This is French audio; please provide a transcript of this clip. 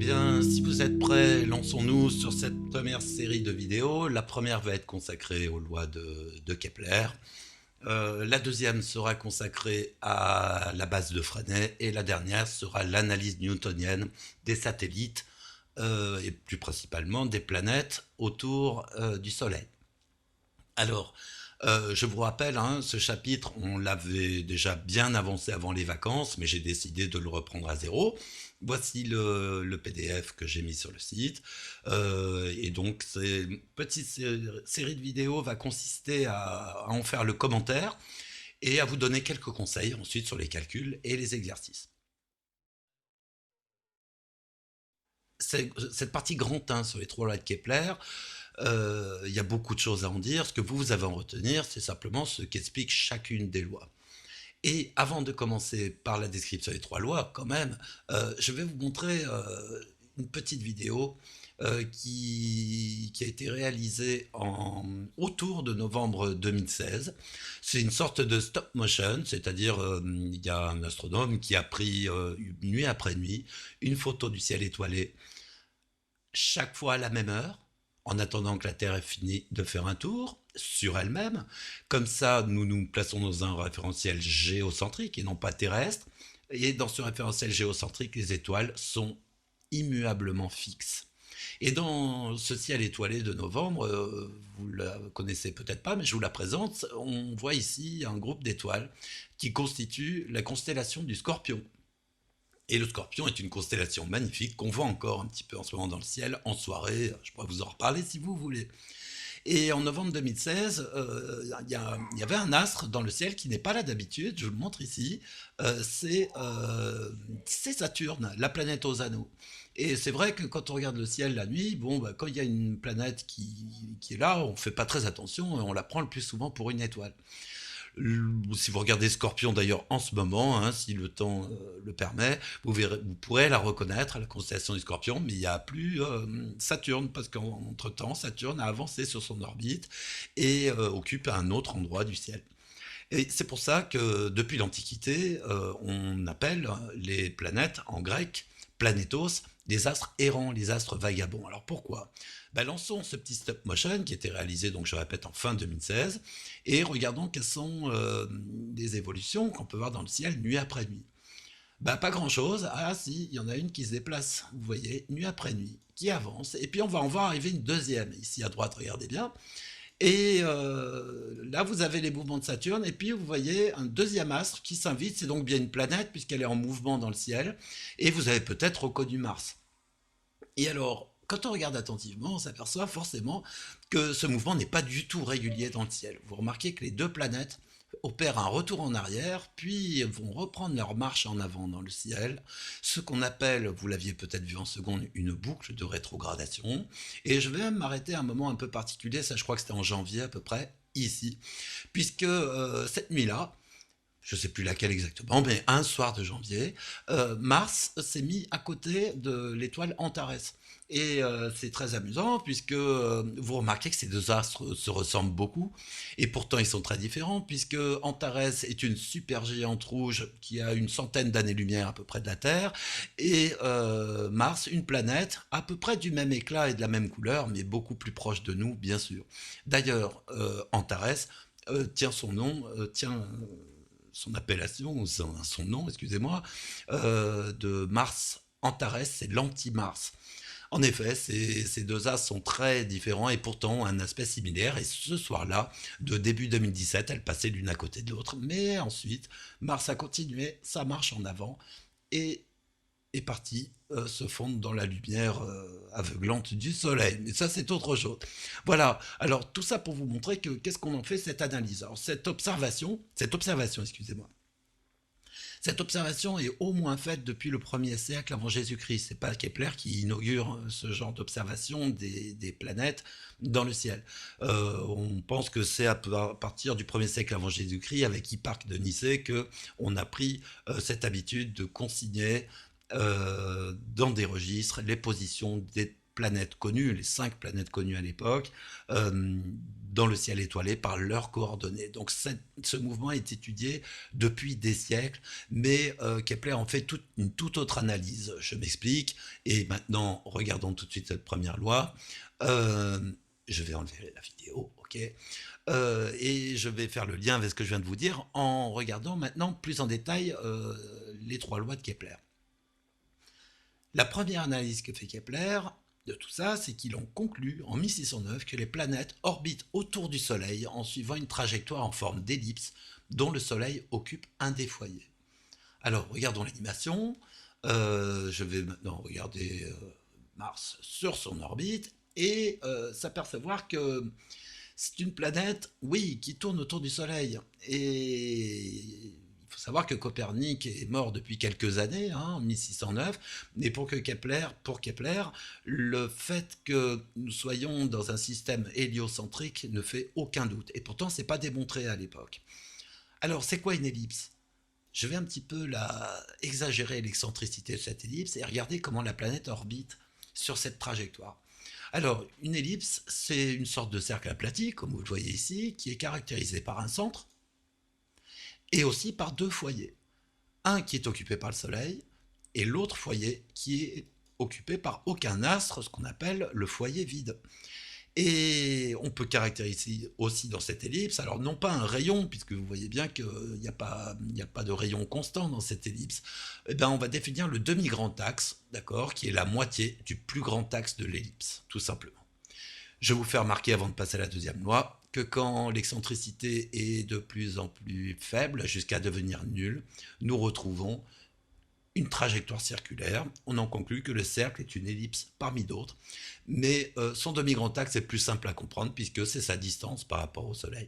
Bien, si vous êtes prêts, lançons-nous sur cette première série de vidéos. La première va être consacrée aux lois de Kepler. La deuxième sera consacrée à la base de Fresnel et la dernière sera l'analyse newtonienne des satellites et plus principalement des planètes autour du Soleil. Alors, je vous rappelle, hein, ce chapitre, on l'avait déjà bien avancé avant les vacances, mais j'ai décidé de le reprendre à zéro. Voici le PDF que j'ai mis sur le site. Et donc, cette petite série de vidéos va consister à en faire le commentaire et à vous donner quelques conseils ensuite sur les calculs et les exercices. Cette partie grand 1 sur les trois lois de Kepler, il y a beaucoup de choses à en dire. Ce que vous avez à en retenir, c'est simplement ce qu'explique chacune des lois. Et avant de commencer par la description des trois lois, quand même, je vais vous montrer une petite vidéo qui a été réalisée autour de novembre 2016. C'est une sorte de stop motion, c'est-à-dire il y a un astronome qui a pris nuit après nuit une photo du ciel étoilé chaque fois à la même heure, en attendant que la Terre ait fini de faire un tour sur elle-même. Comme ça, nous nous plaçons dans un référentiel géocentrique et non pas terrestre. Et dans ce référentiel géocentrique, les étoiles sont immuablement fixes. Et dans ce ciel étoilé de novembre, vous ne la connaissez peut-être pas, mais je vous la présente, on voit ici un groupe d'étoiles qui constitue la constellation du Scorpion. Et le Scorpion est une constellation magnifique qu'on voit encore un petit peu en ce moment dans le ciel, en soirée, je pourrais vous en reparler si vous voulez. Et en novembre 2016, il y avait un astre dans le ciel qui n'est pas là d'habitude, je vous le montre ici, c'est Saturne, la planète aux anneaux. Et c'est vrai que quand on regarde le ciel la nuit, bon, bah, quand il y a une planète qui est là, on ne fait pas très attention et on la prend le plus souvent pour une étoile. Si vous regardez Scorpion d'ailleurs en ce moment, hein, si le temps le permet, vous pourrez la reconnaître à la constellation du Scorpion, mais il n'y a plus Saturne, parce qu'entre-temps, Saturne a avancé sur son orbite et occupe un autre endroit du ciel. Et c'est pour ça que depuis l'Antiquité, on appelle les planètes en grec planétos, des astres errants, les astres vagabonds. Alors pourquoi? Ben, lançons ce petit stop motion qui était réalisé, donc je répète, en fin 2016, et regardons quelles sont des évolutions qu'on peut voir dans le ciel nuit après nuit. Ben, pas grand-chose. Ah si, il y en a une qui se déplace, vous voyez, nuit après nuit, qui avance, et puis on va en voir arriver une deuxième, ici à droite, regardez bien, et là, vous avez les mouvements de Saturne, et puis vous voyez un deuxième astre qui s'invite, c'est donc bien une planète, puisqu'elle est en mouvement dans le ciel, et vous avez peut-être reconnu Mars. Et alors, quand on regarde attentivement, on s'aperçoit forcément que ce mouvement n'est pas du tout régulier dans le ciel. Vous remarquez que les deux planètes opèrent un retour en arrière, puis vont reprendre leur marche en avant dans le ciel, ce qu'on appelle, vous l'aviez peut-être vu en seconde, une boucle de rétrogradation. Et je vais même m'arrêter à un moment un peu particulier, ça je crois que c'était en janvier à peu près, ici, puisque cette nuit-là, je ne sais plus laquelle exactement, mais un soir de janvier, Mars s'est mis à côté de l'étoile Antares. Et c'est très amusant puisque vous remarquez que ces deux astres se ressemblent beaucoup et pourtant ils sont très différents puisque Antares est une supergéante rouge qui a une centaine d'années-lumière à peu près de la Terre et Mars, une planète à peu près du même éclat et de la même couleur mais beaucoup plus proche de nous bien sûr. D'ailleurs, Antares tient son nom, tient son appellation, son nom, excusez-moi, de Mars. Antares, c'est l'anti-Mars. En effet, ces deux astres sont très différents et pourtant ont un aspect similaire. Et ce soir-là, de début 2017, elles passaient l'une à côté de l'autre. Mais ensuite, Mars a continué sa marche en avant et est parti se fondre dans la lumière aveuglante du soleil. Mais ça, c'est autre chose. Voilà. Alors, tout ça pour vous montrer que qu'est-ce qu'on en fait cette analyse. Alors, excusez-moi, cette observation est au moins faite depuis le 1er siècle avant Jésus-Christ. C'est pas Kepler qui inaugure ce genre d'observation des planètes dans le ciel. On pense que c'est à partir du 1er siècle avant Jésus-Christ, avec Hipparque de Nicée, qu'on a pris cette habitude de consigner dans des registres les positions des planètes connues, les 5 planètes connues à l'époque, dans le ciel étoilé par leurs coordonnées. Donc ce mouvement est étudié depuis des siècles, mais Kepler en fait une toute autre analyse. Je m'explique, et maintenant regardons tout de suite cette première loi. Euh, je vais enlever la vidéo, ok. Et je vais faire le lien avec ce que je viens de vous dire en regardant maintenant plus en détail les trois lois de Kepler. La première analyse que fait Kepler de tout ça, c'est qu'ils ont conclu en 1609 que les planètes orbitent autour du Soleil en suivant une trajectoire en forme d'ellipse dont le Soleil occupe un des foyers. Alors, regardons l'animation. Je vais maintenant regarder Mars sur son orbite et s'apercevoir que c'est une planète, oui, qui tourne autour du Soleil. Et il faut savoir que Copernic est mort depuis quelques années, hein, en 1609, mais pour Kepler, le fait que nous soyons dans un système héliocentrique ne fait aucun doute. Et pourtant, ce n'est pas démontré à l'époque. Alors, c'est quoi une ellipse? Je vais un petit peu exagérer l'excentricité de cette ellipse et regarder comment la planète orbite sur cette trajectoire. Alors, une ellipse, c'est une sorte de cercle aplati, comme vous le voyez ici, qui est caractérisé par un centre et aussi par deux foyers. Un qui est occupé par le Soleil et l'autre foyer qui est occupé par aucun astre, ce qu'on appelle le foyer vide. Et on peut caractériser aussi dans cette ellipse, alors non pas un rayon, puisque vous voyez bien qu'il n'y a pas de rayon constant dans cette ellipse, eh bien on va définir le demi-grand axe, d'accord, qui est la moitié du plus grand axe de l'ellipse, tout simplement. Je vais vous faire remarquer avant de passer à la deuxième loi, que quand l'excentricité est de plus en plus faible, jusqu'à devenir nulle, nous retrouvons une trajectoire circulaire. On en conclut que le cercle est une ellipse parmi d'autres, mais son demi-grand axe est plus simple à comprendre puisque c'est sa distance par rapport au Soleil.